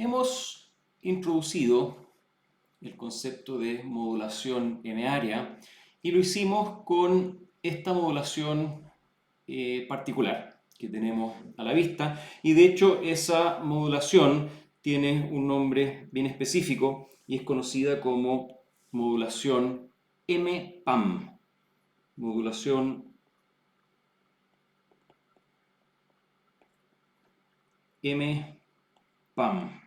Hemos introducido el concepto de modulación M-área y lo hicimos con esta modulación particular que tenemos a la vista, y de hecho esa modulación tiene un nombre bien específico y es conocida como modulación M-PAM. Modulación M-PAM.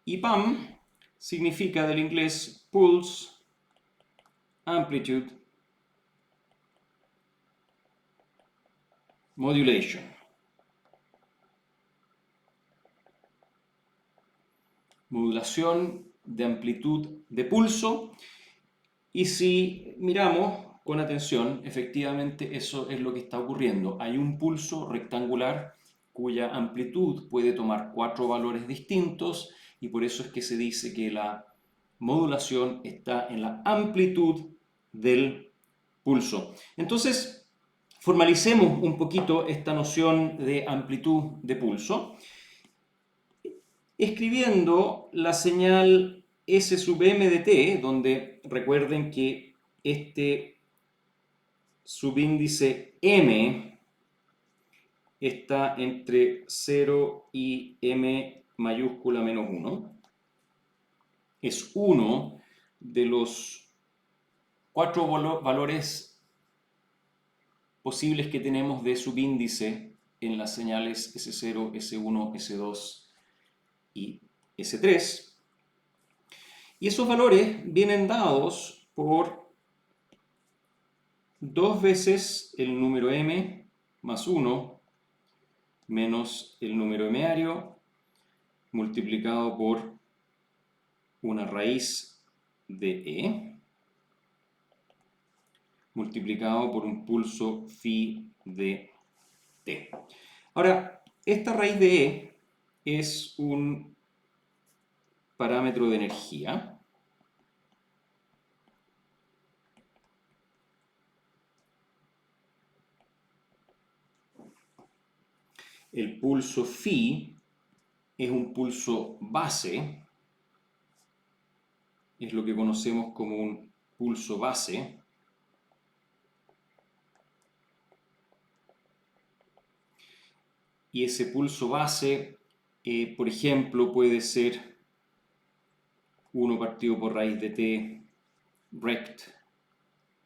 Y PAM significa del inglés Pulse, Amplitude, Modulation. Modulación de amplitud de pulso. Y si miramos con atención, efectivamente eso es lo que está ocurriendo. Hay un pulso rectangular cuya amplitud puede tomar 4 valores distintos, y por eso es que se dice que la modulación está en la amplitud del pulso. Entonces, formalicemos un poquito esta noción de amplitud de pulso, escribiendo la señal S sub m de t, donde recuerden que este subíndice m está entre 0 y m mayúscula menos 1. Es uno de los 4 valores posibles que tenemos de subíndice en las señales S0, S1, S2 y S3. Y esos valores vienen dados por 2 veces el número m más 1 menos el número m-ario multiplicado por una raíz de e multiplicado por un pulso phi de t. Ahora, esta raíz de e es un parámetro de energía. El pulso phi es un pulso base, es lo que conocemos como un pulso base. Y ese pulso base, por ejemplo, puede ser 1 partido por raíz de t rect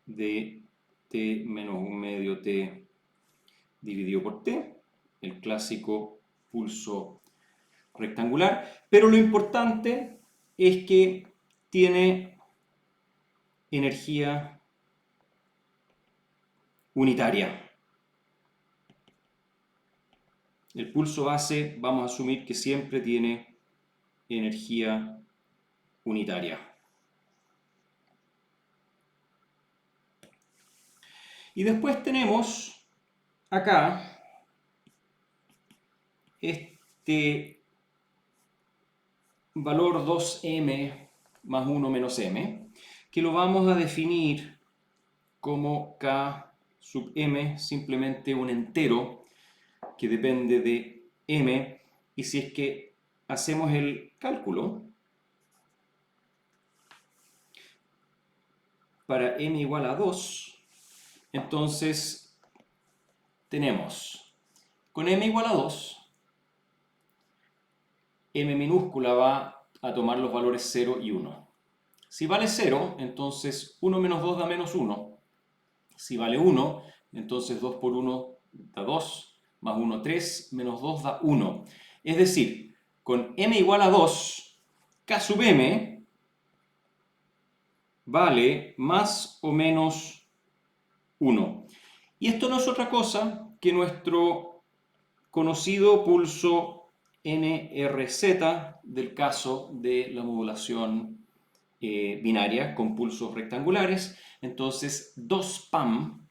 de t menos 1 medio t dividido por t, el clásico pulso rectangular. Pero lo importante es que tiene energía unitaria. El pulso base vamos a asumir que siempre tiene energía unitaria. Y después tenemos acá este valor 2m más 1 menos m, que lo vamos a definir como k sub m, simplemente un entero que depende de m, y si es que hacemos el cálculo para m igual a 2, entonces tenemos con m igual a 2, m minúscula va a tomar los valores 0 y 1. Si vale 0, entonces 1 menos 2 da menos 1. Si vale 1, entonces 2 por 1 da 2, más 1, 3, menos 2 da 1. Es decir, con m igual a 2, k sub m vale más o menos 1. Y esto no es otra cosa que nuestro conocido pulso NRZ del caso de la modulación binaria con pulsos rectangulares. Entonces 2PAM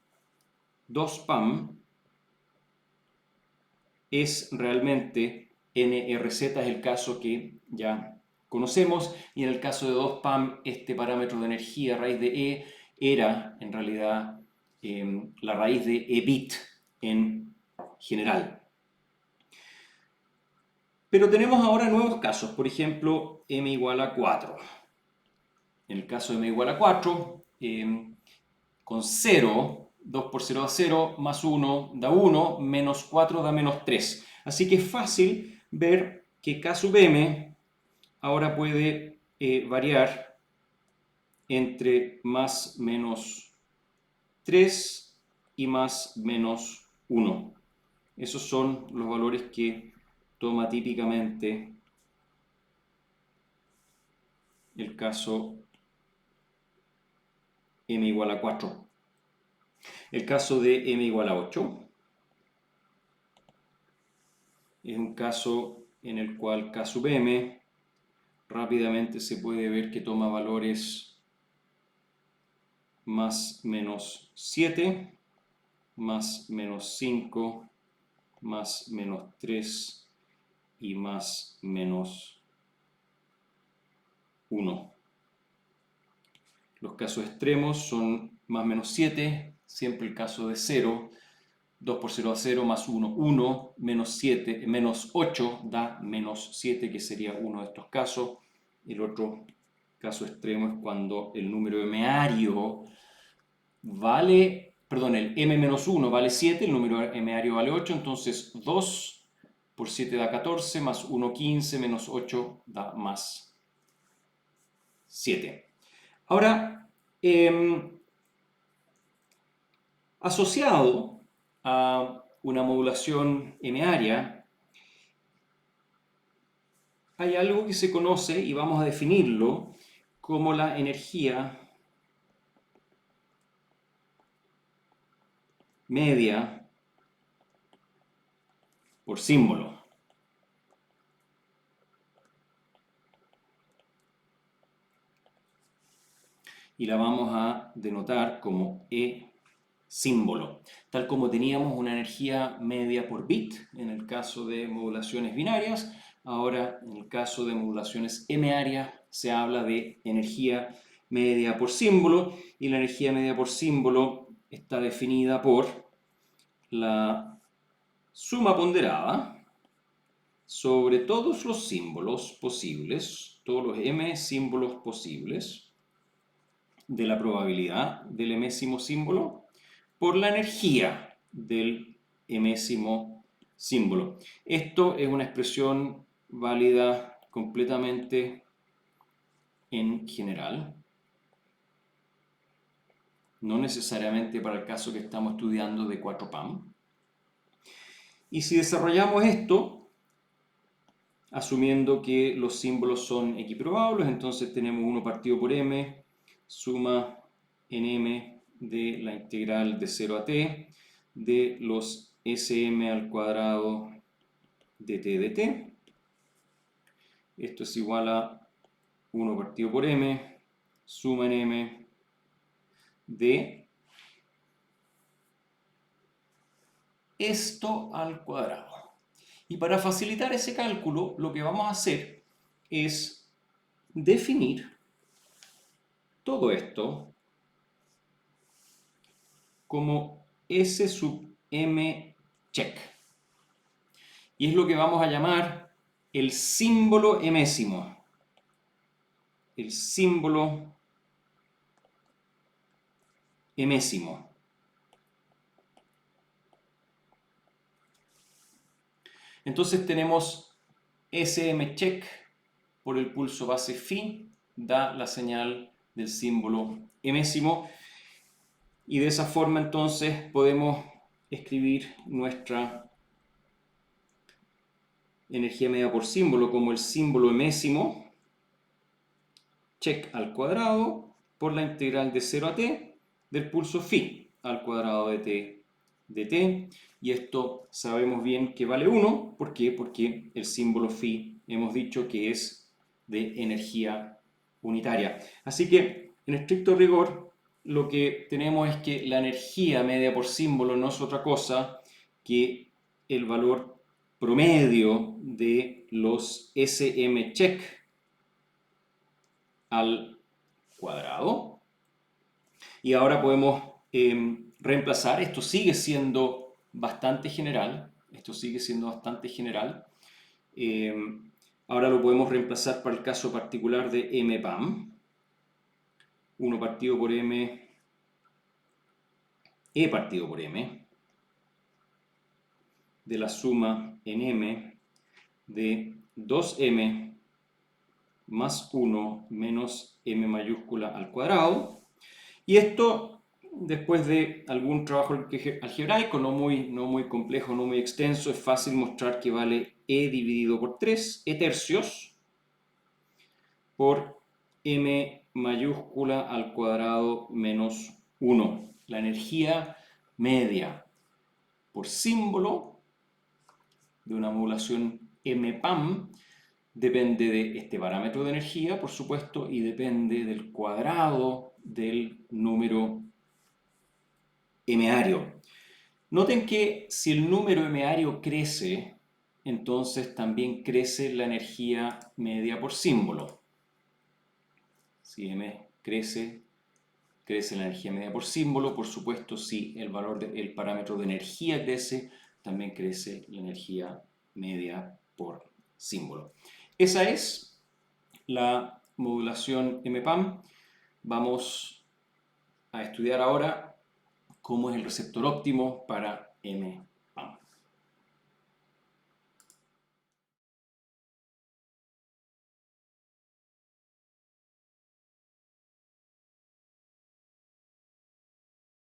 es realmente NRZ, es el caso que ya conocemos, y en el caso de 2PAM este parámetro de energía, raíz de E, era en realidad la raíz de EBIT en general. Pero tenemos ahora nuevos casos, por ejemplo, m igual a 4. En el caso de m igual a 4, con 0, 2 por 0 da 0, más 1 da 1, menos 4 da menos 3. Así que es fácil ver que k sub m ahora puede variar entre más menos 3 y más menos 1. Esos son los valores que toma típicamente el caso m igual a 4. El caso de m igual a 8 es un caso en el cual k sub m rápidamente se puede ver que toma valores más menos 7, más menos 5, más menos 3 y más menos 1. Los casos extremos son más menos 7, siempre el caso de 0, 2 por 0 da 0, más 1, 1, menos 7, menos 8 da menos 7, que sería uno de estos casos. El otro caso extremo es cuando el número m-ario vale, perdón, el m-1 vale 7, el número m-ario vale 8, entonces 2 por 7 da 14, más 1, 15, menos 8 da más 7. Ahora, asociado a una modulación m-aria, hay algo que se conoce, y vamos a definirlo, como la energía media por símbolo. Y la vamos a denotar como E símbolo, tal como teníamos una energía media por bit en el caso de modulaciones binarias. Ahora, en el caso de modulaciones m-arias, se habla de energía media por símbolo, y la energía media por símbolo está definida por la suma ponderada sobre todos los símbolos posibles, todos los m símbolos posibles, de la probabilidad del mésimo símbolo por la energía del mésimo símbolo. Esto es una expresión válida completamente en general, no necesariamente para el caso que estamos estudiando de 4PAM. Y si desarrollamos esto, asumiendo que los símbolos son equiprobables, entonces tenemos 1 partido por m, suma en m de la integral de 0 a t de los sm al cuadrado de t dt. Esto es igual a 1 partido por m, suma en m de esto al cuadrado. Y para facilitar ese cálculo, lo que vamos a hacer es definir todo esto como S sub m check. Y es lo que vamos a llamar el símbolo emésimo. El símbolo emésimo. Entonces tenemos SM check por el pulso base phi, da la señal del símbolo emésimo. Y de esa forma entonces podemos escribir nuestra energía media por símbolo como el símbolo emésimo check al cuadrado por la integral de 0 a t del pulso phi al cuadrado de t dt. Y esto sabemos bien que vale 1. ¿Por qué? Porque el símbolo phi hemos dicho que es de energía unitaria. Así que en estricto rigor lo que tenemos es que la energía media por símbolo no es otra cosa que el valor promedio de los SM check al cuadrado. Y ahora podemos reemplazar, esto sigue siendo bastante general, Ahora lo podemos reemplazar para el caso particular de MPAM. 1 partido por M, E partido por M, de la suma en M de 2M más 1 menos M mayúscula al cuadrado. Y esto, después de algún trabajo algebraico, no muy complejo, no muy extenso, es fácil mostrar que vale E dividido por 3, E tercios, por M mayúscula al cuadrado menos 1. La energía media por símbolo de una modulación MPAM depende de este parámetro de energía, por supuesto, y depende del cuadrado del número M-ario. Noten que si el número M-ario crece, entonces también crece la energía media por símbolo. Si M crece, crece la energía media por símbolo. Por supuesto, si el parámetro de energía crece, también crece la energía media por símbolo. Esa es la modulación MPAM. Vamos a estudiar ahora cómo es el receptor óptimo para M